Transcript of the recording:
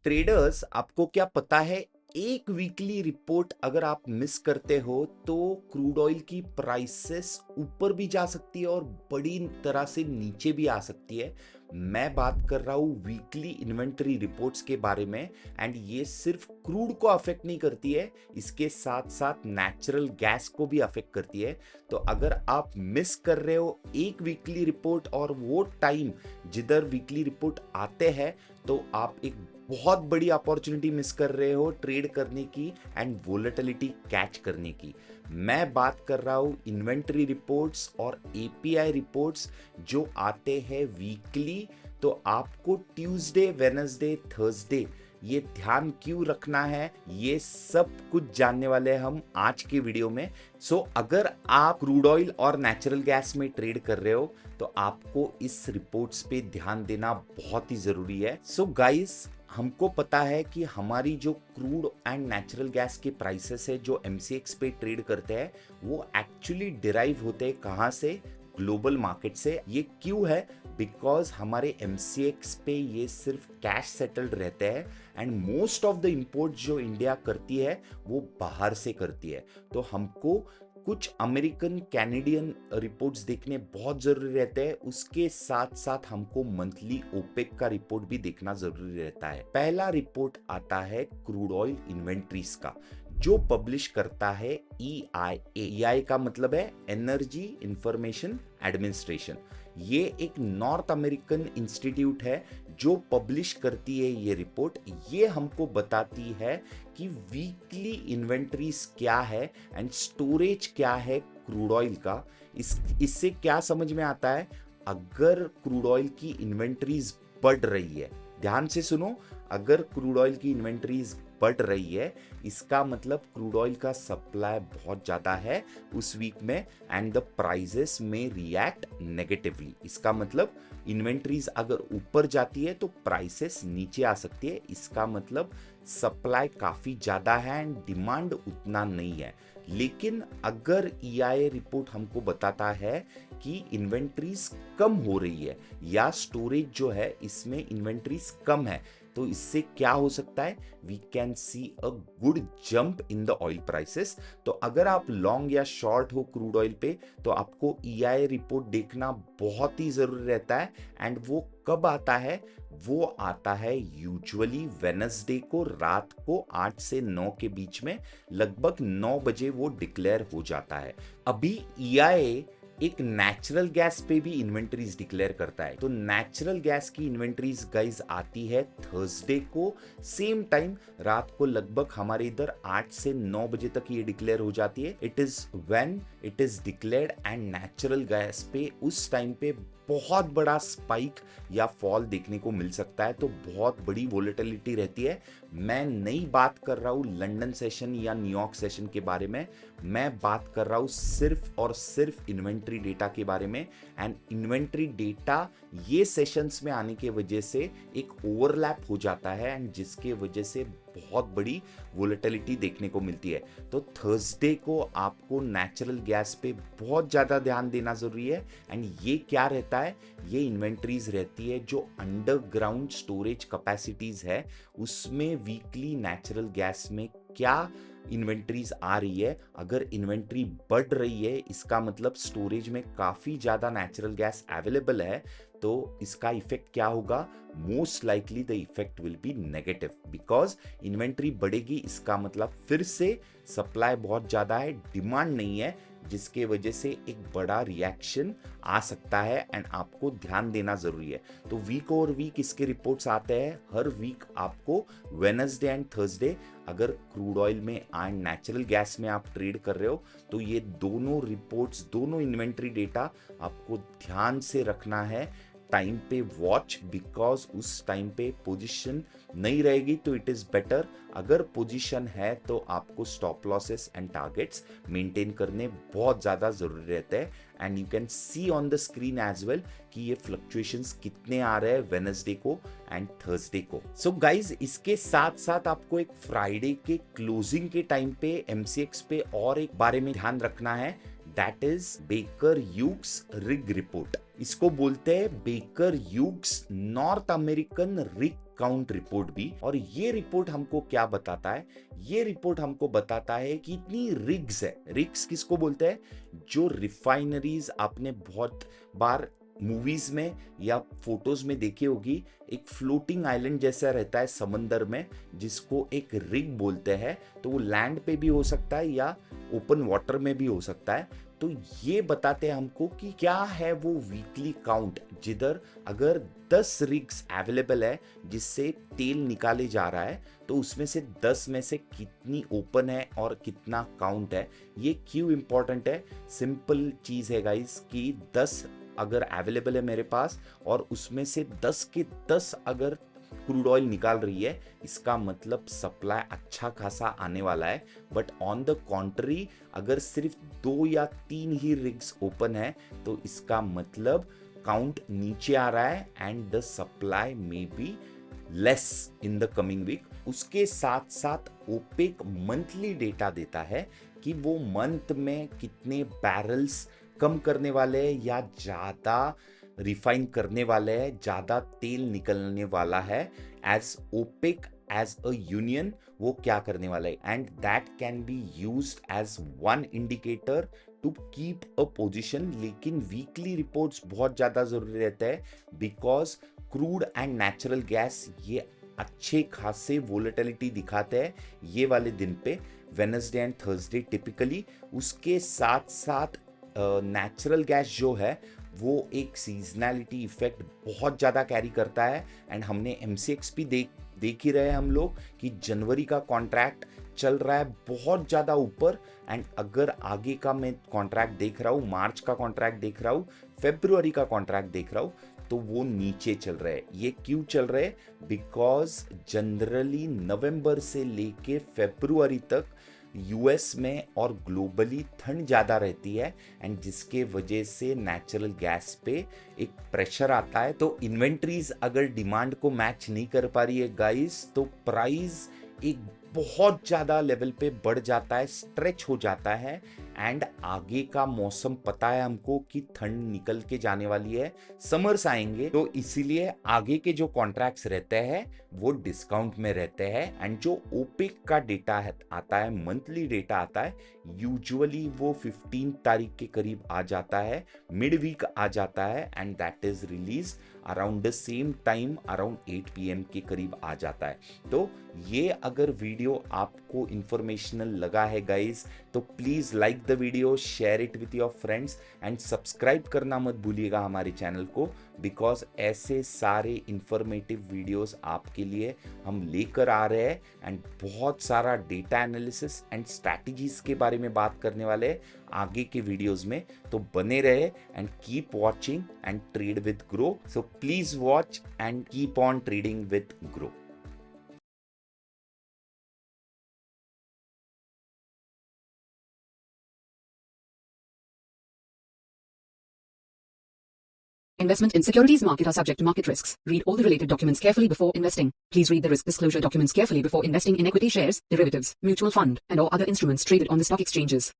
Traders, आपको क्या पता है, एक वीकली रिपोर्ट अगर आप मिस करते हो तो क्रूड ऑयल की प्राइसेस ऊपर भी जा सकती है और बड़ी तरह से नीचे भी आ सकती है। मैं बात कर रहा हूँ वीकली इन्वेंटरी रिपोर्ट्स के बारे में। एंड ये सिर्फ क्रूड को अफेक्ट नहीं करती है, इसके साथ साथ नेचुरल गैस को भी अफेक्ट करती है। तो अगर आप मिस कर रहे हो एक वीकली रिपोर्ट और वो टाइम जिधर वीकली रिपोर्ट आते हैं, तो आप एक बहुत बड़ी अपॉर्चुनिटी मिस कर रहे हो ट्रेड करने की एंड वोलेटिलिटी कैच करने की। मैं बात कर रहा हूँ इन्वेंटरी रिपोर्ट्स और एपीआई रिपोर्ट्स जो आते हैं वीकली। तो आपको ट्यूसडे, वेडनेसडे, थर्सडे ये ध्यान क्यों रखना है, ये सब कुछ जानने वाले हैं हम आज के वीडियो में। अगर आप क्रूड ऑयल और नेचुरल गैस में ट्रेड कर रहे हो तो आपको इस रिपोर्ट्स पे ध्यान देना बहुत ही जरूरी है। गाइस, हमको पता है कि हमारी जो क्रूड एंड नेचुरल गैस के प्राइसेस है जो एमसीएक्स पे ट्रेड करते हैं, वो एक्चुअली डिराइव होते हैं कहाँ से? ग्लोबल मार्केट से। ये क्यों है? बिकॉज हमारे एमसीएक्स पे ये सिर्फ कैश सेटल्ड रहते हैं and most of the import जो इंडिया करती है वो बाहर से करती है। तो हमको कुछ अमेरिकन कैनेडियन रिपोर्ट्स देखने बहुत जरूरी रहते हैं। उसके साथ साथ हमको मंथली ओपेक का रिपोर्ट भी देखना जरूरी रहता है। पहला रिपोर्ट आता है क्रूड ऑयल इन्वेंट्रीज का, जो पब्लिश करता है EIA। EIA का मतलब है एनर्जी इंफॉर्मेशन एडमिनिस्ट्रेशन। ये एक नॉर्थ अमेरिकन इंस्टीट्यूट है जो पब्लिश करती है ये रिपोर्ट। ये हमको बताती है कि वीकली इन्वेंट्रीज क्या है एंड स्टोरेज क्या है क्रूड ऑयल का। इससे क्या समझ में आता है? अगर क्रूड ऑयल की इन्वेंट्रीज बढ़ रही है, ध्यान से सुनो, अगर क्रूड ऑयल की इन्वेंट्रीज बढ़ रही है, इसका मतलब क्रूड ऑयल का सप्लाई बहुत ज्यादा है उस वीक में एंड द प्राइसेस में रिएक्ट नेगेटिवली। इसका मतलब इन्वेंट्रीज अगर ऊपर जाती है तो प्राइसेस नीचे आ सकती है। इसका मतलब सप्लाई काफी ज्यादा है एंड डिमांड उतना नहीं है। लेकिन अगर EIA रिपोर्ट हमको बताता है कि इन्वेंट्रीज कम हो रही है या स्टोरेज जो है इसमें इन्वेंट्रीज कम है, तो इससे क्या हो सकता है? We can see a good jump in the oil prices. तो अगर आप लॉन्ग या शॉर्ट हो क्रूड ऑयल पे तो आपको EIA रिपोर्ट देखना बहुत ही जरूरी रहता है। एंड वो कब आता है? वो आता है यूजुअली वेडनेसडे को रात को 8 से 9 के बीच में, लगभग 9 बजे वो डिक्लेयर हो जाता है। अभी EIA एक नेचुरल गैस पे भी इन्वेंटरीज डिक्लेयर करता है। तो नेचुरल गैस की इन्वेंटरीज गाइज आती है थर्सडे को, सेम टाइम रात को, लगभग हमारे इधर 8 से 9 बजे तक ये डिक्लेयर हो जाती है। It is when it is declared and natural gas पे उस टाइम पे बहुत बड़ा स्पाइक या फॉल देखने को मिल सकता है। तो बहुत बड़ी वोलेटिलिटी रहती है। मैं नहीं बात कर रहा हूँ लंदन सेशन या न्यूयॉर्क सेशन के बारे में, मैं बात कर रहा हूँ सिर्फ और सिर्फ इन्वेंट्री डेटा के बारे में। एंड इन्वेंट्री डेटा ये सेशंस में आने के वजह से एक ओवरलैप हो जाता है एंड जिसके वजह से बहुत बड़ी वोलेटिलिटी देखने को मिलती है। तो थर्सडे को आपको नेचुरल गैस पे बहुत ज्यादा ध्यान देना जरूरी है। एंड ये क्या रहता है? ये इन्वेंट्रीज रहती है जो अंडरग्राउंड स्टोरेज कैपेसिटीज है, उसमें वीकली नेचुरल गैस में क्या इन्वेंट्रीज आ रही है। अगर इन्वेंट्री बढ़ रही है, इसका मतलब स्टोरेज में काफी ज्यादा नेचुरल गैस अवेलेबल है। तो इसका इफेक्ट क्या होगा? Most likely the effect will be negative, because inventory बढ़ेगी, इसका मतलब फिर से सप्लाई बहुत ज्यादा है, डिमांड नहीं है, जिसके वजह से एक बड़ा रिएक्शन आ सकता है एंड आपको ध्यान देना जरूरी है। तो वीक ओवर वीक इसके रिपोर्ट्स आते हैं हर वीक आपको, वेडनेसडे एंड थर्सडे। अगर क्रूड ऑयल में एंड नेचुरल गैस में आप ट्रेड कर रहे हो तो ये दोनों रिपोर्ट्स, दोनों इन्वेंट्री डेटा आपको ध्यान से रखना है, टाइम पे वॉच, बिकॉज उस टाइम पे पोजीशन नहीं रहेगी तो इट इज बेटर। अगर पोजीशन है तो आपको stop losses and targets maintain करने बहुत ज्यादा जरूरी रहते हैं। And you can see on the screen as well कि ये फ्लक्चुएशंस कितने आ रहे हैं वेडनेसडे को एंड थर्सडे को। गाइज, इसके साथ साथ आपको एक फ्राइडे के क्लोजिंग के टाइम पे एमसीएक्स पे और एक बारे में ध्यान रखना है, that is baker Hughes rig report. इसको बोलते हैं baker Hughes north American rig count report भी। और ये रिपोर्ट हमको क्या बताता है? ये रिपोर्ट हमको बताता है कि इतनी रिग्स है। रिग्स किसको बोलते हैं? जो रिफाइनरीज आपने बहुत बार मूवीज में या फोटोज में देखी होगी, एक फ्लोटिंग आइलैंड जैसा रहता है समंदर में, जिसको एक रिग बोलते हैं। तो वो लैंड पे भी हो सकता है या ओपन वाटर में भी हो सकता है। तो ये बताते हैं हमको कि क्या है वो वीकली काउंट, जिधर अगर 10 रिग्स अवेलेबल है जिससे तेल निकाले जा रहा है, तो उसमें से 10 में से कितनी ओपन है और कितना काउंट है। ये क्यों इंपॉर्टेंट है? सिंपल चीज है गाइस कि 10 अगर अवेलेबल है मेरे पास और उसमें से 10 के 10 अगर क्रूड ऑयल निकाल रही है, इसका मतलब सप्लाई अच्छा खासा आने वाला है। बट ऑन द कॉन्ट्री, अगर सिर्फ 2 या 3 ही रिग्स ओपन है, तो इसका मतलब काउंट नीचे आ रहा है and the supply may be less in the coming week. उसके साथ साथ ओपेक मंथली डेटा देता है कि वो मंथ में कितने बैरल्स कम करने वाले हैं या ज्यादा रिफाइन करने वाले हैं, ज्यादा तेल निकलने वाला है। As OPEC as a union वो क्या करने वाला है, and that can be used as one indicator to keep a position. लेकिन वीकली रिपोर्ट्स बहुत ज्यादा जरूरी रहता है, because crude and natural gas ये अच्छे खासे वोलेटिलिटी दिखाते हैं ये वाले दिन पे, वेडनेसडे एंड थर्सडे टिपिकली। उसके साथ साथ नेचुरल गैस जो है वो एक सीजनैलिटी इफेक्ट बहुत ज़्यादा कैरी करता है। एंड हमने MCX भी देख ही रहे हैं हम लोग कि जनवरी का कॉन्ट्रैक्ट चल रहा है बहुत ज़्यादा ऊपर, एंड अगर आगे का मैं कॉन्ट्रैक्ट देख रहा हूँ, मार्च का कॉन्ट्रैक्ट देख रहा हूँ, फेब्रुअरी का कॉन्ट्रैक्ट देख रहा हूँ, तो वो नीचे चल रहे हैं। ये क्यों चल रहे हैं? बिकॉज जनरली नवंबर से लेके फेब्रुअरी तक यूएस में और ग्लोबली ठंड ज़्यादा रहती है, एंड जिसके वजह से नेचुरल गैस पे एक प्रेशर आता है। तो इन्वेंट्रीज अगर डिमांड को मैच नहीं कर पा रही है गाइस, तो प्राइस एक बहुत ज़्यादा लेवल पे बढ़ जाता है, स्ट्रेच हो जाता है। एंड आगे का मौसम पता है हमको कि ठंड निकल के जाने वाली है, समर्स आएंगे, तो इसीलिए आगे के जो कॉन्ट्रैक्ट्स रहते हैं वो डिस्काउंट में रहते हैं। एंड जो ओपेक का डेटा आता है, मंथली डेटा आता है, यूजुअली वो 15 तारीख के करीब आ जाता है, मिड वीक आ जाता है, and that is release around the same time, around 8 PM के करीब आ जाता है। तो ये अगर वीडियो आपको इंफॉर्मेशनल लगा है गाइस, तो please like the video, share it with your friends and subscribe करना मत भूलिएगा हमारे चैनल को, बिकॉज ऐसे सारे इंफॉर्मेटिव वीडियोस आपके लिए हम लेकर आ रहे हैं। एंड बहुत सारा डेटा एनालिसिस एंड स्ट्रैटेजीज के बारे में बात करने वाले हैं आगे के वीडियोस में, तो बने रहे and keep watching and trade with grow. So please watch and keep on trading with grow. Investment in securities market are subject to market risks. Read all the related documents carefully before investing. Please read the risk disclosure documents carefully before investing in equity shares, derivatives, mutual fund, and or other instruments traded on the stock exchanges.